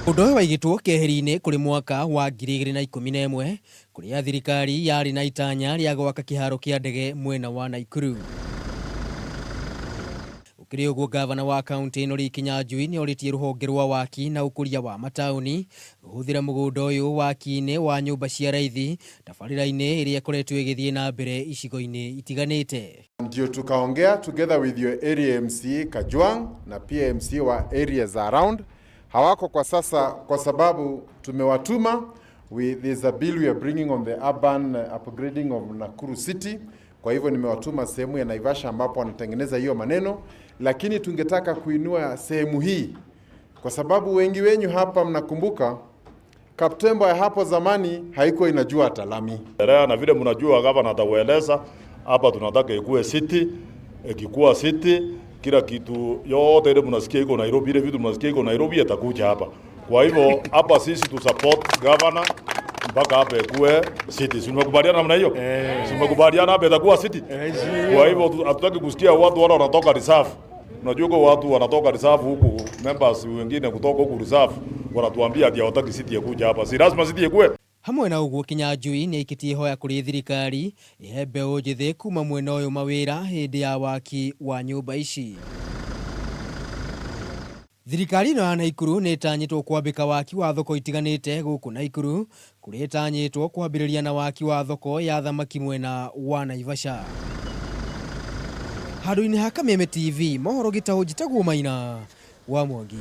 Undu uyu waigitwo keheri-ini kuri mwaka wa 2011 kuria thirikari yari na itanya ria gwaka kiharo kia ndege mwena wa Nakuru. Gukiri uguo Ngavana wa kaunti ino Lee Kinyanjui ni oritie ruhonge rwa waki na ukuria wa matauni ruhuthire mugunda uyu waki-ini wa nyumba cia Raithi tabarira-ini iria ikoretwo igithie na mbere icigo-ini itiganite. Ndio tukaongea together with your area MC Kajwang na pia MC wa areas around. Hawako kwa sasa kwa sababu tumewatuma. There's a bill we are bringing on the urban upgrading of Nakuru City. Kwa hivyo nimewatuma sehemu ya Naivasha ambapo wanatengeneza hiyo maneno, lakini tungetaka kuinua sehemu hii kwa sababu wengi wenyu hapa mnakumbuka Kaptembo ya hapo zamani haiko inajua atalami. Na vile mnajua gavana atawaeleza hapa tunataka ikuwe city, ikikuwa city kila kitu yote ile mnasikia iko Nairobi, ile vitu mnasikia iko Nairobi atakuja hapa. Kwa hivyo hapa sisi tu support governor mpaka hapa ikuwe city. Simekubaliana namna hiyo? Simekubaliana hapa itakuwa city. Kwa hivyo hatutaki kusikia watu wale wanatoka reserve. Unajua kwa watu wanatoka reserve huku, members wengine kutoka huku reserve wanatuambia ati hawataki city ya kuja hapa. Si lazima city ikuwe. Hamwe na uguo Kinyanjui ni ikitie hoya kuri thirikari ihe mbeũ njĩthĩ kuma mwena ũyũ mawĩra hĩndĩ ya waki wa nyũmba ici. Thirikari ino ya Nakuru nĩ ĩtanyĩtwo kwambĩka waki wa thoko itiganĩte gũkũ Nakuru, kũrĩa ĩtanyĩtwo kwambĩrĩria na waki wa thoko ya thamaki mwena wa Naivasha. Handũ-inĩ ha Kameme TV, mohoro gĩtaũ njĩtagwo Maina wa Mwangi.